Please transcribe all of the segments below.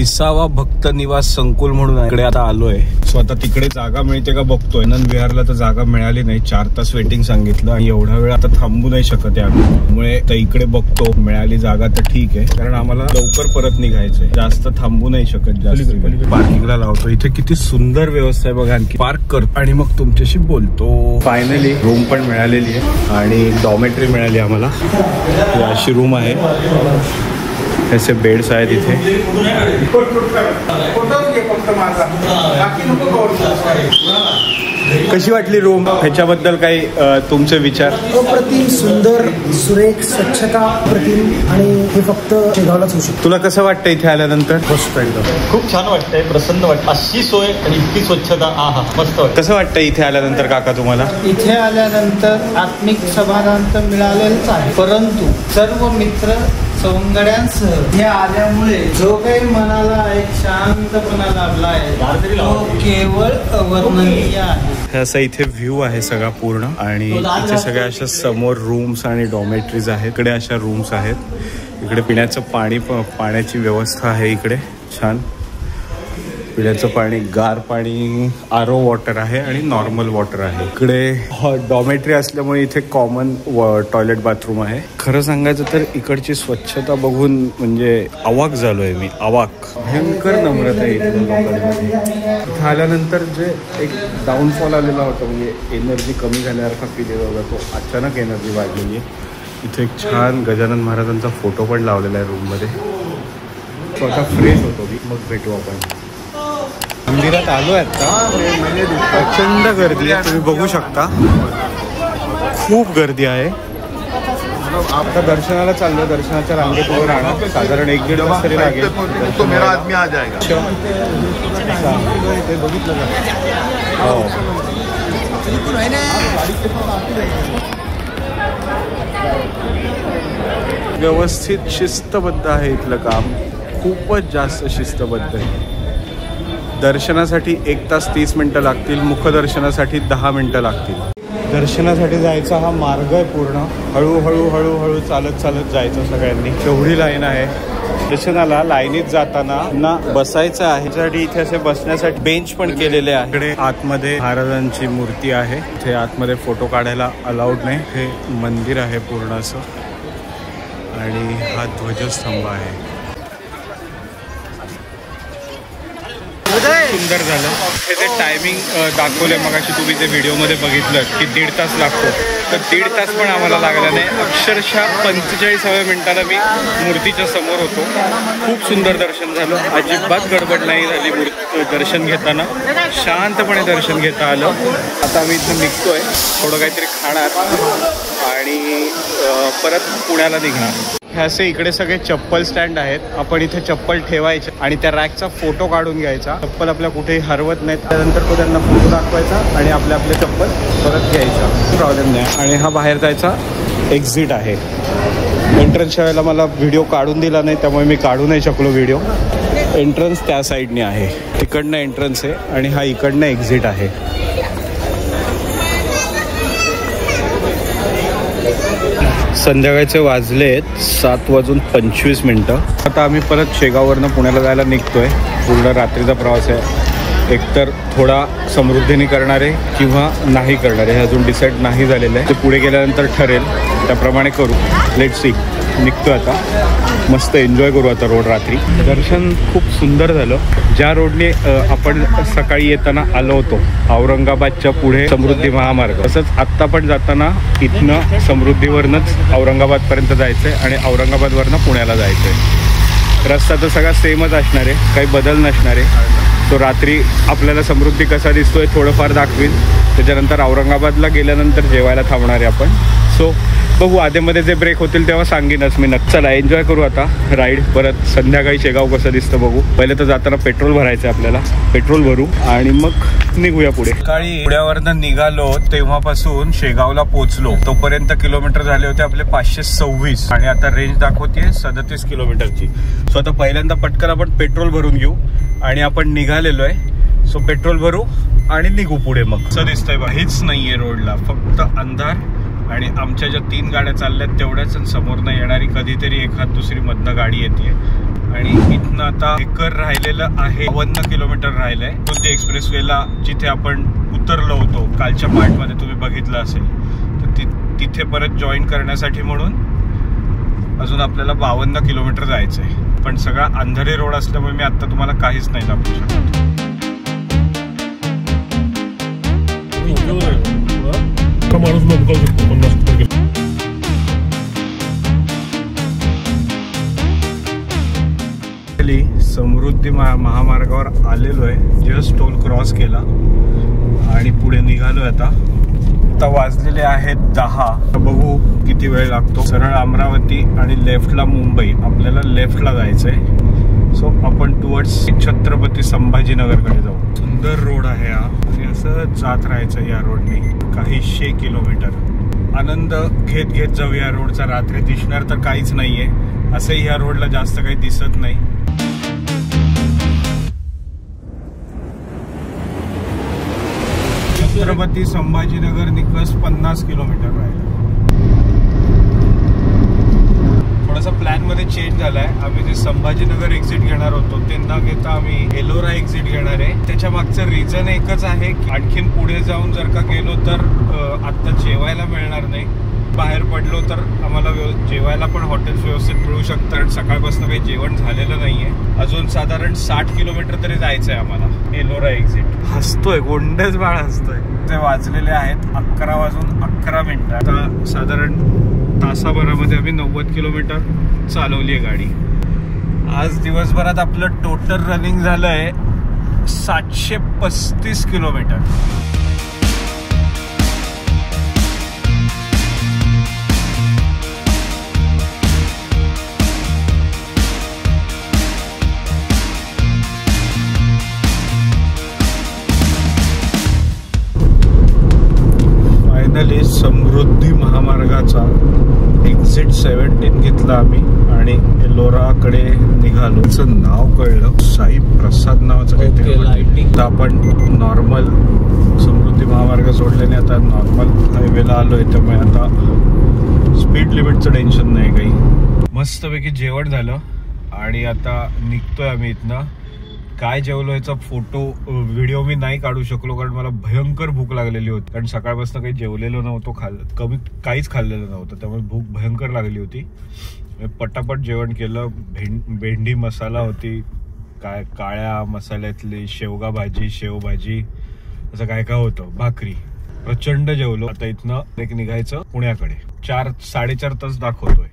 विसावा भक्त निवास संकुल म्हणून इकडे आता आलोय. स्वतः तिकडे जागा मिळते का बघतोय. आनंद विहारला तर जागा मिळाली नाही, 4 तास वेटिंग सांगितलं आणि एवढा वेळ आता थांबू नाही शकत आहे त्यामुळे तर इकडे बघतो. मिळाली जागा तर ठीक आहे, कारण आम्हाला लवकर परत निघायचंय, जास्त थांबू नाही शकत. जास्त पार्किंगला लावतो. इथे किती सुंदर व्यवस्था आहे बघा. आणखी पार्क करतो आणि मग तुमच्याशी बोलतो. फायनली रूम पण मिळालेली आहे आणि डॉर्मेटरी मिळाली आम्हाला. अशी रूम आहे, ऐसे बेड्स आहेत इथे. कशी वाटली रूम? ह्याच्याबद्दल काही तुमचे विचार? अप्रतिम, सुंदर, सुरेख, स्वच्छता अप्रतिम आणि हे फक्त शेगावलाच होऊ शकतं. तुला कसं वाटतं इथे आल्यानंतर? मस्त, एकदम खूप छान वाटतंय, प्रसन्न वाटतं. अशी सोय आणि इतकी स्वच्छता, आहा मस्त वाटतं. कसं वाटतं इथे आल्यानंतर काका तुम्हाला? इथे आल्यानंतर आत्मिक समाधान तर मिळालेलंच आहे, परंतु सर्व मित्र सवंगड्यांसह हे आल्यामुळे जो काही मनाला एक शांतपणा लाभला आहे तो केवळ अवर्णनीय आहे. असा इथे व्ह्यू आहे सगळा पूर्ण आणि इथे सगळ्या अशा समोर रूम्स आणि डॉर्मेटरीज आहेत. इकडे अशा रूम्स आहेत. इकडे पिण्याचं पाण्याची व्यवस्था आहे. इकडे छान पिण्याचं पाणी, गार पाणी, आरो वॉटर आहे आणि नॉर्मल वॉटर आहे. इकडे डॉर्मेटरी असल्यामुळे इथे कॉमन टॉयलेट बाथरूम आहे. खरं सांगायचं तर इकडची स्वच्छता बघून म्हणजे अवाक झालोय मी, अवाक. भयंकर नम्रता आहे इथल्या लोकांमध्ये. इथं आल्यानंतर जे एक डाऊनफॉल आलेला होता, म्हणजे एनर्जी कमी झाल्यासारखा फील येत होता, तो अचानक एनर्जी वाढलेली आहे. इथे एक छान गजानन महाराजांचा फोटो पण लावलेला आहे रूममध्ये. स्वतः फ्रेश होतो मी. मग भेटू आपण. मंदिरात आलो आहे आता. प्रचंड गर्दी आहे, तुम्ही बघू शकता. खूप गर्दी आहे. आता दर्शनाला चाललो. दर्शनाच्या रांगेत उभं राहणार साधारण 1-1.5 तास तरी लागेल. तो मेरा आदमी आ जाएगा. ते बघितलं का? हो. व्यवस्थित शिस्तबद्ध आहे इथलं काम. खूपच जास्त शिस्तबद्ध आहे. दर्शनासाठी 1 तास 30 मिनटं लागतील. मुखदर्शनासाठी 10 मिनटं लागतील. दर्शनासाठी जायचा हा मार्ग आहे पूर्ण. हळूहळू हळूहळू चालत चालत जायचं सगळ्यांनी. एवढी लाईन आहे. दर्शनाला लाईनीत जाताना ना बसायचं आहे, त्यासाठी इथे असे बसण्यासाठी बेंच पण केलेले आहे. इकडे आतमध्ये महाराजांची मूर्ती आहे. इथे आतमध्ये फोटो काढायला अलाउड नाही. हे मंदिर आहे पूर्ण असं आणि हा ध्वजस्तंभ आहे. सुंदर झालं. त्याचे टायमिंग दाखवले मगाशी तुम्ही ते व्हिडिओमध्ये बघितलं की 1.5 तास लागतो, तर 1.5 तास पण आम्हाला लागला नाही. अक्षरशः 45व्या मिनिटाला मी मूर्तीच्या समोर होतो. खूप सुंदर दर्शन झालं. अजिबात गडबड नाही झाली. दर्शन घेताना शांतपणे दर्शन घेता आलं. आता आम्ही इथं निघतोय, थोडं काहीतरी खाणार आणि परत पुण्याला निघणार. हे असे इकडे सगळे चप्पल स्टँड आहेत. आपण इथे चप्पल ठेवायचे आणि त्या रॅकचा फोटो काढून घ्यायचा. चप्पल आपल्या कुठेही हरवत नाहीत. त्यानंतर तो त्यांना फोटो दाखवायचा आणि आपले चप्पल परत घ्यायचा. प्रॉब्लेम नाही. आणि हा बाहेर जायचा एक्झिट आहे. एंट्रन्सच्या वेळेला मला व्हिडिओ काढून दिला नाही, त्यामुळे मी काढू नाही शकलो व्हिडिओ. एंट्रन्स त्या साईडने आहे. इकडनं एंट्रन्स आहे आणि हा इकडनं एक्झिट आहे. संध्याकाळचे वाजलेत 7:25. आता आम्ही परत शेगाववरनं पुण्याला जायला निघतोय. पूर्ण रात्रीचा प्रवास आहे. एकतर थोडा समृद्धीने करणारे किंवा नाही करणारे हे अजून डिसाईड नाही झालेलं आहे. ते पुढे गेल्यानंतर ठरेल, त्याप्रमाणे करू. Let's see. निघतोय आता. मस्त एन्जॉय करू आता रोड. रात्री दर्शन खूप सुंदर झालं. ज्या रोडने आपण सकाळी येताना आलो होतो औरंगाबादच्या पुढे समृद्धी महामार्ग, तसंच आत्ता पण जाताना इथनं समृद्धीवरनंच औरंगाबादपर्यंत जायचं आहे आणि औरंगाबादवरनं पुण्याला जायचं आहे. रस्ता तर सगळा सेमच असणार आहे, काही बदल नसणार आहे. तो रात्री आपल्याला समृद्धी कसा दिसतोय थोडंफार दाखवील. त्याच्यानंतर औरंगाबादला गेल्यानंतर जेवायला थांबणार आहे आपण. सो बघू, आधेमध्ये जे ब्रेक होतील तेव्हा सांगेनच मी. चला एन्जॉय करू आता राईड. परत संध्याकाळी शेगाव कसं दिसतं बघू. पहिले तर जाताना पेट्रोल भरायचं आहे आपल्याला. पेट्रोल भरू आणि मग निघूया पुढे. सकाळी पुण्यावरनं निघालो तेव्हापासून शेगावला पोहोचलो तोपर्यंत किलोमीटर झाले होते आपले 526 आणि आता रेंज दाखवते 37 किलोमीटरची. सो आता पहिल्यांदा पटकन आपण पेट्रोल भरून घेऊ आणि आपण निघालेलो आहे. सो पेट्रोल भरू आणि निघू पुढे. मग असं दिसतंय बा, हेच नाहीये रोडला, फक्त अंधार आणि आमच्या ज्या 3 गाड्या चालल्यात तेवढ्याच. समोरनं येणारी कधीतरी एखाद दुसरी मधनं गाडी येते. आणि इथनं आता एकर राहिलेलं आहे, 52 किलोमीटर राहिलंय. समृद्धी एक्सप्रेसवेला जिथे आपण उतरलो होतो कालच्या पार्टमध्ये तुम्ही बघितलं असेल, तर तिथे परत जॉईन करण्यासाठी म्हणून अजून आपल्याला 52 किलोमीटर जायचं आहे. पण सगळा अंधारे रोड असल्यामुळे मी आता तुम्हाला काहीच नाही दाखवू शकत. माणूस लोक शकतो 50 समृद्धी महामार्गावर आलेलो आहे. जस्ट टोल क्रॉस केला आणि पुढे निघालोय. आता वाजलेले आहेत 10. बघू किती वेळ लागतो. सरळ अमरावती आणि लेफ्टला मुंबई. आपल्याला लेफ्टला जायचंय. सो आपण टुवर्ड्स छत्रपती संभाजीनगरकडे जाऊ. सुंदर रोड आहे हा आणि असं जात राहायचं या रोडने काही 100 किलोमीटर. आनंद घेत घेत जाऊ या रोडचा. रात्री दिसणार तर काहीच नाहीये, असंही ह्या रोडला जास्त काही दिसत नाही. छत्रपती संभाजीनगर निकस 50 किलोमीटर राहिला. थोडासा प्लॅन मध्ये चेंज झालाय. आम्ही जे संभाजीनगर एक्झिट घेणार होतो ते न घेता आम्ही एलोरा एक्झिट घेणार आहे. त्याच्या मागचं रिझन एकच आहे की आणखीन पुढे जाऊन जर का गेलो तर आता जेवायला मिळणार नाही. बाहेर पडलो तर आम्हाला जेवायला पण हॉटेल्स व्यवस्थित मिळू शकतात. सकाळपासून काही जेवण झालेलं नाहीये. अजून साधारण 60 किलोमीटर तरी जायचंय आम्हाला एलोरा एक्झिट. हसतोय, गोंडस बाळ हसतोय. ते वाजलेले आहेत 11:11. आता साधारण तासाभरामध्ये आम्ही 90 किलोमीटर चालवली आहे गाडी. आज दिवसभरात आपलं टोटल रनिंग झालंय 735 किलोमीटर. फायनली समृद्धी महामार्गाचा एक्झिट 17 घेतला आम्ही आणि एलोराकडे निघालो. त्याचं नाव कळलं, साई प्रसाद नावाचं काहीतरी. आता आपण नॉर्मल समृद्धी महामार्ग सोडल्याने आता नॉर्मल हायवेला आलोय, त्यामुळे आता स्पीड लिमिटचं टेन्शन नाही काही. मस्तपैकी जेवण झालं आणि आता निघतोय आम्ही इथनं. काय जेवलो याचा फोटो व्हिडिओ मी नाही काढू शकलो कारण मला भयंकर भूक लागलेली होती. कारण सकाळपासून काही जेवलेलो नव्हतो, काहीच खाल्लेलं नव्हतं, त्यामुळे भूक भयंकर लागली होती. पटापट जेवण केलं. भेंडी मसाला होती, काय काळ्या मसाल्यातली शेवगा भाजी, शेवभाजी, असं काय काय होतं, भाकरी. प्रचंड जेवलो. आता इथनं एक निघायचं पुण्याकडे. 4-4.5 तास दाखवतोय.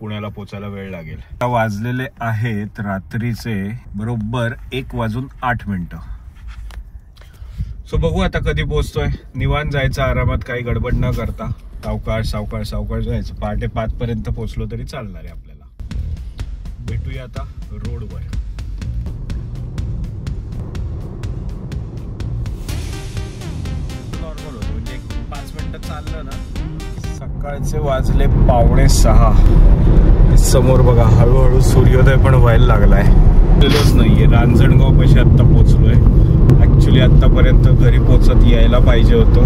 पुण्याला पोचायला वेळ लागेल. आता वाजलेले आहेत रात्रीचे बरोबर 1:08. सो बघू आता कधी पोहोचतोय. निवांत जायचं, आरामात, काही गडबड न करता. सावकाश सावकाश सावकाश जायचं. पहाटे 5 पर्यंत पोहोचलो तरी चालणार आहे आपल्याला. भेटूया आता रोडवर. नॉर्मल होतं म्हणजे 5 मिनिटं चाललं ना. सकाळचे वाजले 5:45. समोर बघा हळूहळू सूर्योदय पण व्हायला लागलाय. गेलोच नाहीये. रांजणगाव पाशी आता पोहोचलोय. ऍक्च्युली आतापर्यंत घरी पोहोचत यायला पाहिजे होतं,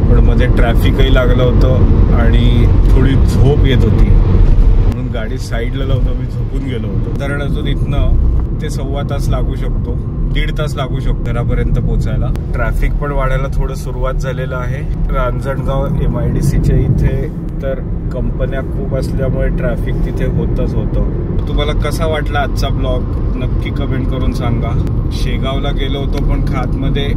पण मध्ये ट्रॅफिकही लागलं होतं आणि थोडी झोप येत होती, म्हणून गाडी साईडला लावून मी झोपून गेलो होतो. कारण अजून इथनं ते 1.25 तास लागू शकतो, 1.5 तास लागू शकतो घरापर्यंत पोहोचायला. ट्रॅफिक पण वाढायला थोडं सुरुवात झालेलं आहे. रांजणगाव MIDCच्या इथे तर कंपन्या खूप असल्यामुळे ट्रॅफिक तिथे होतच होतं. तुम्हाला कसा वाटला आजचा ब्लॉग नक्की कमेंट करून सांगा. शेगावला गेलो होतो पण खातमध्ये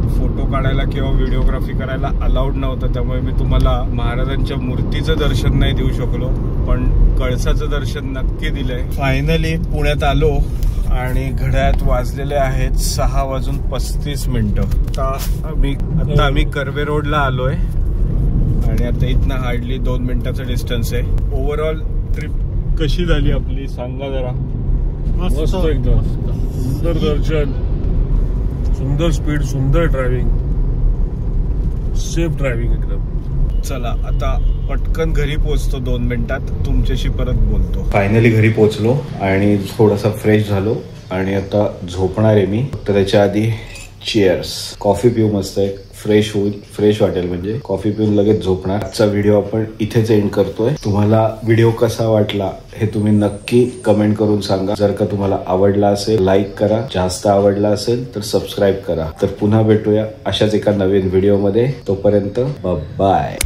फोटो काढायला किंवा व्हिडिओग्राफी करायला अलाउड नव्हतं, त्यामुळे मी तुम्हाला महाराजांच्या मूर्तीचं दर्शन नाही देऊ शकलो, पण कळसाचं दर्शन नक्की दिलंय. फायनली पुण्यात आलो आणि घड्याळात वाजलेले आहेत 6:35. आता आम्ही कर्वे रोडला आलोय आणि आता इथनं हार्डली 2 मिनिटाचं डिस्टन्स आहे. ओव्हरऑल ट्रिप कशी झाली आपली सांगा जरा. मस्त एकदम सुंदर दर्शन, सुंदर स्पीड, सुंदर ड्रायव्हिंग, सेफ ड्रायव्हिंग एकदम. चला आता पटकन घरी पोहोचतो. 2 मिनिटात तुमच्याशी परत बोलतो. फायनली घरी पोहोचलो आणि थोडासा फ्रेश झालो आणि आता झोपणार आहे मी. तर त्याच्या आधी चिअर्स. कॉफी पिऊ मस्त आहे, फ्रेश होईल, फ्रेश वाटेल, म्हणजे कॉफी पिऊन लगेच झोपणार. आजचा व्हिडिओ आपण इथेच एंड करतोय. तुम्हाला व्हिडिओ कसा वाटला हे तुम्ही नक्की कमेंट करून सांगा. जर का तुम्हाला आवडला असेल लाईक करा, जास्त आवडला असेल तर सबस्क्राईब करा. तर पुन्हा भेटूया अशाच एका नवीन व्हिडिओ मध्ये. तोपर्यंत बाय.